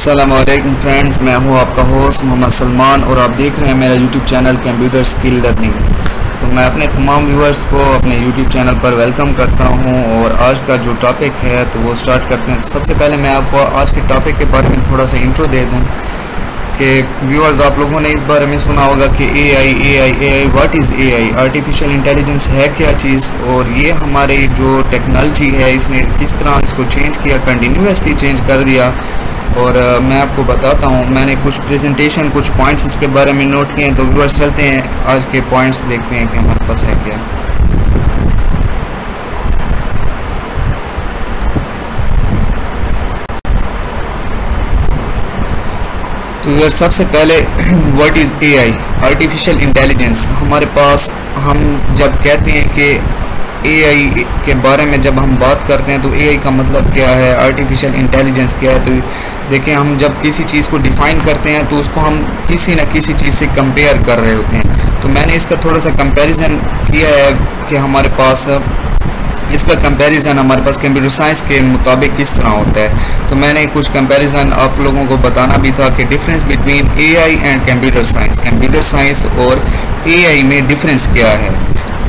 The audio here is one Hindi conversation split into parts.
अस्सलामुअलैकुम फ्रेंड्स, मैं हूं आपका होस्ट मोहम्मद सलमान और आप देख रहे हैं मेरा YouTube channel computer skill learning. तो मैं अपने तमाम व्यूअर्स को अपने यूट्यूब चैनल पर वेलकम करता हूं और आज का जो टॉपिक है तो वो स्टार्ट करते हैं। तो सबसे पहले मैं आपको आज के टॉपिक के बारे में थोड़ा सा इंट्रो दे दूं कि व्यूअर्स, आप लोगों ने इस बारे में सुना होगा कि AI what is AI, artificial intelligence है क्या चीज़, और ये हमारे जो टेक्नोलॉजी है इसने किस तरह इसको चेंज किया, कंटिन्यूसली चेंज कर दिया। और मैं आपको बताता हूँ, मैंने कुछ प्रेजेंटेशन कुछ पॉइंट्स इसके बारे में नोट किए हैं। तो व्यूअर्स चलते हैं आज के पॉइंट्स देखते हैं कि हमारे पास है क्या। तो व्यूअर्स सबसे पहले what is AI, artificial intelligence. हमारे पास हम जब कहते हैं कि एआई के बारे में जब हम बात करते हैं तो एआई का मतलब क्या है, आर्टिफिशियल इंटेलिजेंस क्या है। तो देखें, हम जब किसी चीज़ को डिफ़ाइन करते हैं तो उसको हम किसी न किसी चीज़ से कंपेयर कर रहे होते हैं। तो मैंने इसका थोड़ा सा कंपैरिजन किया है कि हमारे पास इसका कंपैरिजन हमारे पास कंप्यूटर साइंस के मुताबिक किस तरह होता है। तो मैंने कुछ कंपैरिजन आप लोगों को बताना भी था कि difference between AI and computer science और एआई में डिफरेंस क्या है,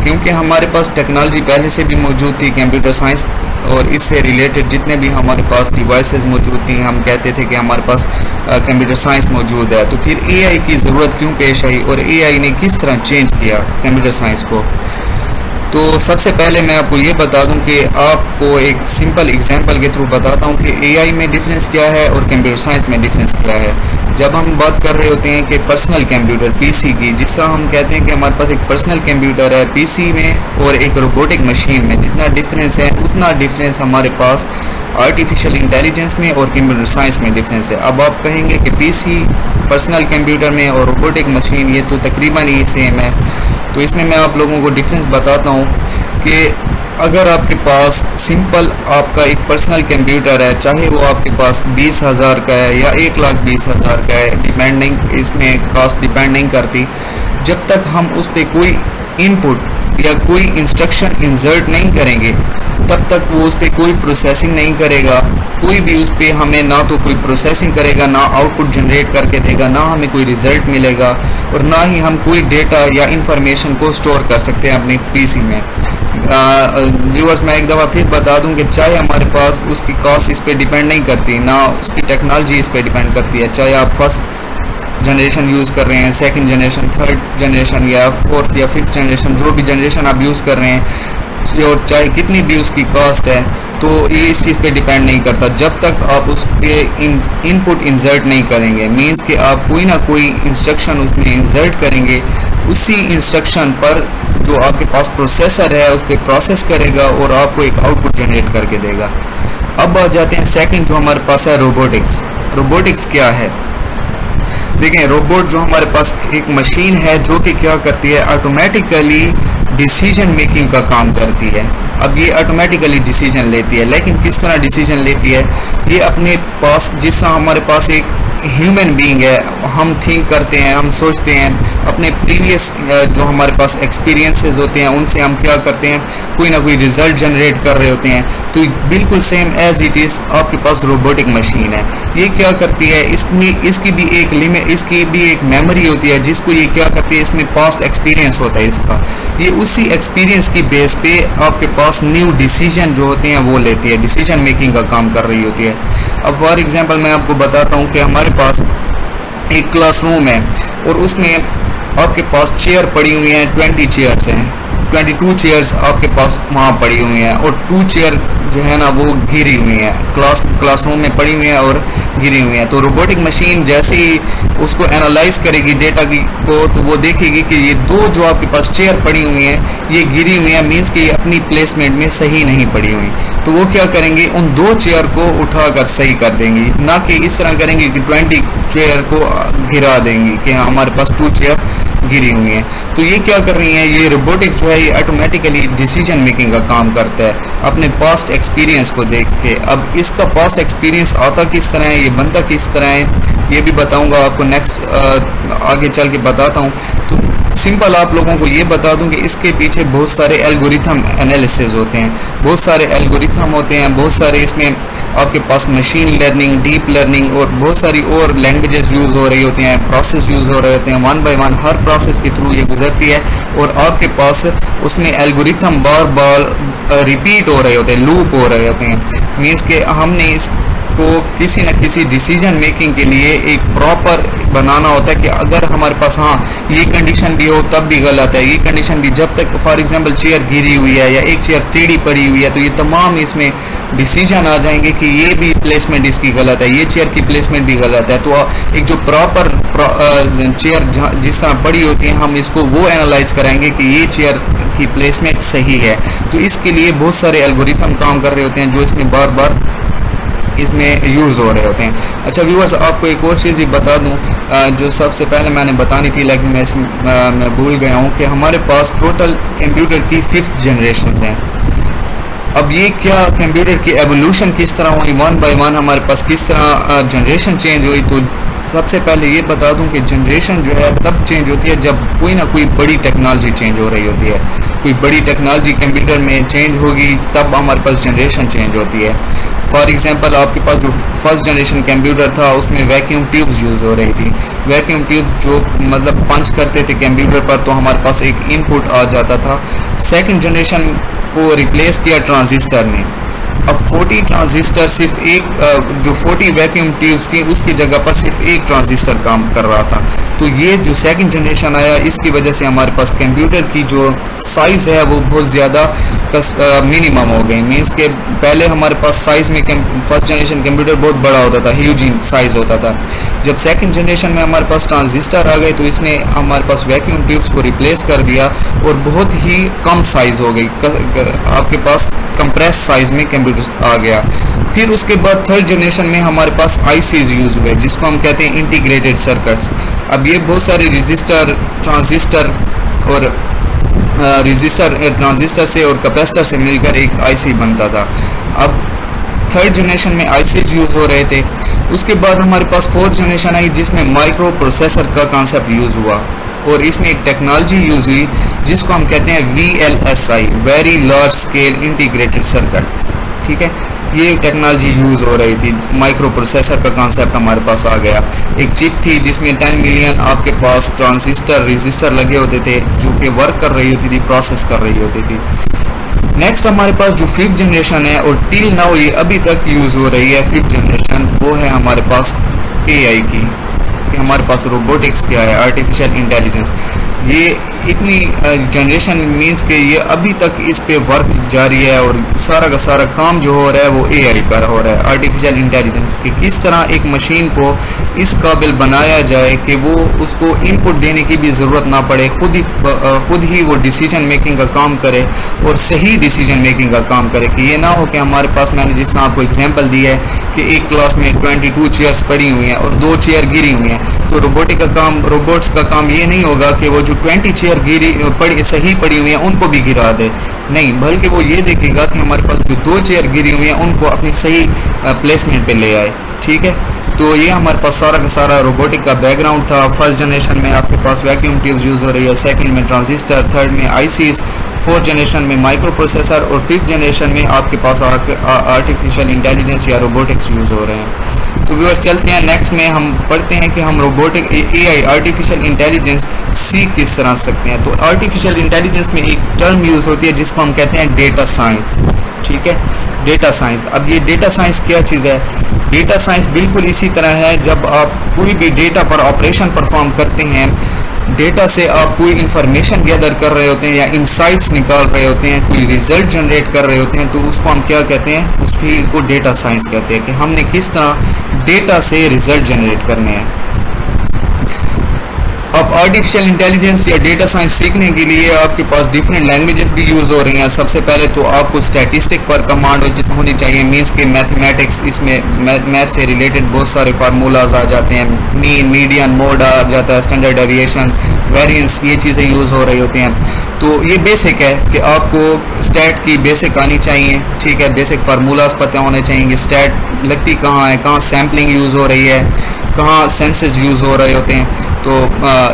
क्योंकि हमारे पास टेक्नोलॉजी पहले से भी मौजूद थी कंप्यूटर साइंस और इससे रिलेटेड जितने भी हमारे पास डिवाइसेस मौजूद थी, हम कहते थे कि हमारे पास कंप्यूटर साइंस मौजूद है। तो फिर एआई की ज़रूरत क्यों पेश आई और एआई ने किस तरह चेंज किया कंप्यूटर साइंस को। तो सबसे पहले मैं आपको ये बता दूं कि आपको एक सिंपल एग्जांपल के थ्रू बताता हूं कि एआई में डिफरेंस क्या है और कंप्यूटर साइंस में डिफरेंस क्या है। जब हम बात कर रहे होते हैं कि पर्सनल कंप्यूटर पीसी की, जिस तरह हम कहते हैं कि हमारे पास एक पर्सनल कंप्यूटर है पीसी में और एक रोबोटिक मशीन में, जितना डिफरेंस है उतना डिफरेंस हमारे पास आर्टिफिशियल इंटेलिजेंस में और कंप्यूटर साइंस में डिफरेंस है। अब आप कहेंगे कि पीसी पर्सनल कंप्यूटर में और रोबोटिक मशीन ये तो तकरीबन ही सेम है। तो इसमें मैं आप लोगों को डिफरेंस बताता हूँ कि अगर आपके पास सिंपल आपका एक पर्सनल कंप्यूटर है, चाहे वो आपके पास 20,000 का है या 1,20,000 का है, डिपेंडिंग इसमें कास्ट डिपेंड नहीं करती, जब तक हम उस पर कोई इनपुट या कोई इंस्ट्रक्शन इंसर्ट नहीं करेंगे तब तक वो उस पर कोई प्रोसेसिंग नहीं करेगा। कोई भी उस पर हमें ना तो कोई प्रोसेसिंग करेगा, ना आउटपुट जनरेट करके देगा, ना हमें कोई रिजल्ट मिलेगा और ना ही हम कोई डेटा या इंफॉर्मेशन को स्टोर कर सकते हैं अपने पीसी में। व्यूअर्स, मैं एक दफ़ा फिर बता दूं कि चाहे हमारे पास उसकी कॉस्ट इस पर डिपेंड नहीं करती, ना उसकी टेक्नोलॉजी इस पर डिपेंड करती है। चाहे आप फर्स्ट जनरेशन यूज़ कर रहे हैं, सेकंड जनरेशन, थर्ड जनरेशन या फोर्थ या फिफ्थ जनरेशन, जो भी जनरेशन आप यूज़ कर रहे हैं, और चाहे कितनी भी उसकी कॉस्ट है, तो ये इस चीज़ पे डिपेंड नहीं करता जब तक आप उस पर इनपुट इंसर्ट नहीं करेंगे। मींस कि आप कोई ना कोई इंस्ट्रक्शन उसमें इंसर्ट करेंगे, उसी इंस्ट्रक्शन पर जो आपके पास प्रोसेसर है उस पर प्रोसेस करेगा और आपको एक आउटपुट जनरेट करके देगा। अब आ जाते हैं सेकंड जो हमारे पास है रोबोटिक्स। रोबोटिक्स क्या है? देखें, रोबोट जो हमारे पास एक मशीन है जो कि क्या करती है, ऑटोमेटिकली डिसीजन मेकिंग का काम करती है। अब ये ऑटोमेटिकली डिसीजन लेती है, लेकिन किस तरह डिसीजन लेती है, ये अपने पास जिस तरह हमारे पास एक ह्यूमन बीइंग है, हम थिंक करते हैं, हम सोचते हैं, अपने प्रीवियस जो हमारे पास एक्सपीरियंसेस होते हैं उनसे हम क्या करते हैं, कोई ना कोई रिजल्ट जनरेट कर रहे होते हैं। तो बिल्कुल सेम एज इट इज़ आपके पास रोबोटिक मशीन है। ये क्या करती है, इसमें इसकी भी एक लिमिट, इसकी भी एक मेमोरी होती है जिसको ये क्या करती है, इसमें पास्ट एक्सपीरियंस होता है इसका। ये उसी एक्सपीरियंस की बेस पे आपके पास न्यू डिसीजन जो होते हैं वो लेती है, डिसीजन मेकिंग का काम कर रही होती है। अब फॉर एग्जांपल मैं आपको बताता हूँ कि हमारे पास एक क्लासरूम है और उसमें आपके पास चेयर पड़ी हुई हैं, 20 चेयर्स हैं, 22 चेयर्स आपके पास वहाँ पड़ी हुई हैं और 2 चेयर जो है ना वो गिरी हुई हैं, क्लासरूम में पड़ी हुई हैं और गिरी हुई हैं। तो रोबोटिक मशीन जैसे ही उसको एनालाइज करेगी डेटा की को, तो वो देखेगी कि ये दो जो आपके पास चेयर पड़ी हुई हैं ये गिरी हुई हैं, मीन्स कि ये अपनी प्लेसमेंट में सही नहीं पड़ी हुई। तो वो क्या करेंगे, उन 2 चेयर को उठाकर सही कर देंगी, ना कि इस तरह करेंगे कि 20 चेयर को गिरा देंगी कि हाँ हमारे पास 2 चेयर गिरी हुई हैं। तो ये क्या कर रही हैं, ये रोबोटिक्स जो है ये ऑटोमेटिकली डिसीजन मेकिंग का काम करता है अपने पास्ट एक्सपीरियंस को देख के। अब इसका पास्ट एक्सपीरियंस आता किस तरह है, ये बनता किस तरह है, ये भी बताऊंगा आपको नेक्स्ट आगे चल के बताता हूँ। तो सिंपल आप लोगों को ये बता दूं कि इसके पीछे बहुत सारे एल्गोरिथम एनालिसिस होते हैं, बहुत सारे एल्गोरिथम होते हैं, बहुत सारे इसमें आपके पास मशीन लर्निंग, डीप लर्निंग और बहुत सारी और लैंग्वेजेस यूज़ हो रही होती हैं, प्रोसेस यूज़ हो रहे होते हैं, one by one her process के थ्रू ये गुजरती है और आपके पास उसमें एल्गोरिथम बार बार रिपीट हो रहे होते हैं, लूप हो रहे होते हैं। मीन्स के हमने इसको किसी न किसी डिसीजन मेकिंग के लिए एक प्रॉपर बनाना होता है कि अगर हमारे पास हाँ ये कंडीशन भी हो तब भी गलत है, ये कंडीशन भी, जब तक फॉर एग्जांपल चेयर गिरी हुई है या एक चेयर टेढ़ी पड़ी हुई है तो ये तमाम इसमें डिसीजन आ जाएंगे कि ये भी प्लेसमेंट इसकी गलत है, ये चेयर की प्लेसमेंट भी गलत है। तो एक जो प्रॉपर चेयर जिस तरह पड़ी होती है हम इसको वो एनालाइज कराएंगे कि ये चेयर की प्लेसमेंट सही है। तो इसके लिए बहुत सारे एल्गोरिथम काम कर रहे होते हैं जो इसमें बार बार इसमें यूज़ हो रहे होते हैं। अच्छा व्यूअर्स, आपको एक और चीज़ भी बता दूं जो सबसे पहले मैंने बतानी थी लेकिन मैं भूल गया हूं कि हमारे पास टोटल कंप्यूटर की 5th जनरेशन हैं। अब ये क्या कंप्यूटर की एवोल्यूशन किस तरह हुई, वन बाय वन हमारे पास किस तरह जनरेशन चेंज हुई। तो सबसे पहले ये बता दूं कि जनरेशन जो है तब चेंज होती है जब कोई ना कोई बड़ी टेक्नोलॉजी चेंज हो रही होती है, कोई बड़ी टेक्नोलॉजी कंप्यूटर में चेंज होगी तब हमारे पास जनरेशन चेंज होती है। फॉर एग्जांपल आपके पास जो फर्स्ट जनरेशन कंप्यूटर था उसमें वैक्यूम ट्यूब्स यूज़ हो रही थी। वैक्यूम ट्यूब्स जो मतलब पंच करते थे कंप्यूटर पर तो हमारे पास एक इनपुट आ जाता था। सेकंड जनरेशन को रिप्लेस किया ट्रांजिस्टर ने। अब 40 ट्रांजिस्टर सिर्फ एक जो 40 वैक्यूम ट्यूब्स थी उसकी जगह पर सिर्फ एक ट्रांजिस्टर काम कर रहा था। तो ये जो सेकंड जनरेशन आया इसकी वजह से हमारे पास कंप्यूटर की जो साइज़ है वो बहुत ज़्यादा मिनिमम हो गई। मीन्स के पहले हमारे पास साइज़ में फर्स्ट जनरेशन कंप्यूटर बहुत बड़ा होता था, ह्यूज साइज़ होता था। जब सेकंड जनरेशन में हमारे पास ट्रांजिस्टर आ गए तो इसने हमारे पास वैक्यूम ट्यूब्स को रिप्लेस कर दिया और बहुत ही कम साइज़ हो गई, आपके पास कंप्रेस साइज़ में कंप्यूटर आ गया। फिर उसके बाद थर्ड जनरेशन में हमारे पास आईसीज यूज़ हुए जिसको हम कहते हैं इंटीग्रेटेड सर्किट्स। अब ये बहुत सारे रजिस्टर, ट्रांजिस्टर और ट्रांजिस्टर से और कैपेसिटर से मिलकर एक आईसी बनता था। अब थर्ड जनरेशन में आईसीज यूज़ हो रहे थे। उसके बाद हमारे पास फोर्थ जनरेशन आई जिसमें माइक्रो प्रोसेसर का कॉन्सेप्ट यूज़ हुआ और इसमें एक टेक्नोलॉजी यूज़ हुई जिसको हम कहते हैं VLSI, very large scale integrated circuit. ठीक है, ये टेक्नोलॉजी यूज़ हो रही थी, माइक्रो प्रोसेसर का कॉन्सेप्ट हमारे पास आ गया। एक चिप थी जिसमें 10 मिलियन आपके पास ट्रांजिस्टर, रजिस्टर लगे होते थे जो कि वर्क कर रही होती थी, प्रोसेस कर रही होती थी। नेक्स्ट हमारे पास जो 5th जनरेशन है और टिल नाउ ये अभी तक यूज़ हो रही है 5th जनरेशन, वो है हमारे पास AI की। कि हमारे पास रोबोटिक्स क्या है, आर्टिफिशियल इंटेलिजेंस। ये इतनी जनरेशन मीन्स के ये अभी तक इस पे वर्क जारी है और सारा का सारा काम जो हो रहा है वो AI पर हो रहा है, आर्टिफिशियल इंटेलिजेंस कि किस तरह एक मशीन को इस काबिल बनाया जाए कि वो उसको इनपुट देने की भी ज़रूरत ना पड़े, खुद ही वो डिसीजन मेकिंग का काम करे और सही डिसीजन मेकिंग का काम करे। कि ये ना हो कि हमारे पास, मैंने जिस तरह आपको एग्जांपल दी है कि एक क्लास में 22 चेयर्स पड़ी हुई हैं और 2 चेयर गिरी हुई हैं, तो रोबोट्स का काम ये नहीं होगा कि वो जो 20 चेयर सही पड़ी हुई हैं उनको भी गिरा दे, नहीं, बल्कि वो ये देखेगा कि हमारे पास जो 2 चेयर गिरी हुई हैं उनको अपनी सही प्लेसमेंट पे ले आए। ठीक है, तो ये हमारे पास सारा का सारा रोबोटिक का बैकग्राउंड था। फर्स्ट जनरेशन में आपके पास वैक्यूम ट्यूब्स यूज़ हो रही है, सेकंड में ट्रांजिस्टर, थर्ड में आईसीज, फोर्थ जनरेशन में माइक्रो प्रोसेसर और फिफ्थ जनरेशन में आपके पास आर्टिफिशियल इंटेलिजेंस या रोबोटिक्स यूज़ हो रहे हैं। तो व्यूअर्स चलते हैं नेक्स्ट में, हम पढ़ते हैं कि हम रोबोटिक AI आर्टिफिशियल इंटेलिजेंस सीख किस तरह सकते हैं। तो आर्टिफिशियल इंटेलिजेंस में एक टर्म यूज़ होती है जिसको हम कहते हैं डेटा साइंस। ठीक है, डेटा साइंस। अब ये डेटा साइंस क्या चीज़ है? डेटा साइंस बिल्कुल इसी तरह है, जब आप कोई भी डेटा पर ऑपरेशन परफॉर्म करते हैं, डेटा से आप कोई इंफॉर्मेशन गैदर कर रहे होते हैं या इंसाइट्स निकाल रहे होते हैं, कोई रिजल्ट जनरेट कर रहे होते हैं, तो उसको हम क्या कहते हैं? उस फील्ड को डेटा साइंस कहते हैं कि हमने किस तरह डेटा से रिजल्ट जनरेट करने हैं। अब आर्टिफिशियल इंटेलिजेंस या डेटा साइंस सीखने के लिए आपके पास डिफरेंट लैंग्वेजेस भी यूज़ हो रही हैं। सबसे पहले तो आपको स्टैटिस्टिक पर कमांड होनी चाहिए, मीन्स के मैथमेटिक्स, इसमें मैथ से रिलेटेड बहुत सारे फार्मूलाज आ जाते हैं, मीन, मीडियन, मोड आ जाता है, स्टैंडर्ड डेविएशन, वेरिएंस, ये चीज़ें यूज़ हो रही होती हैं। तो ये बेसिक है कि आपको स्टैट की बेसिक आनी चाहिए। ठीक है, बेसिक फार्मूलाज पता होने चाहिए कि स्टैट लगती कहाँ है, कहाँ सैम्पलिंग यूज़ हो रही है, कहाँ सेंसेस यूज़ हो रहे होते हैं। तो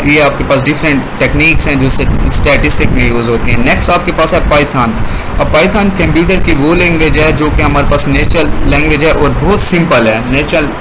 ये आपके पास डिफरेंट टेक्निक्स हैं जो स्टैटिस्टिक में यूज़ होती हैं। नेक्स्ट आपके पास है पाइथन। अब पाइथन कंप्यूटर की वो लैंग्वेज है जो कि हमारे पास नेचुरल लैंग्वेज है और बहुत सिंपल है। नेचुरल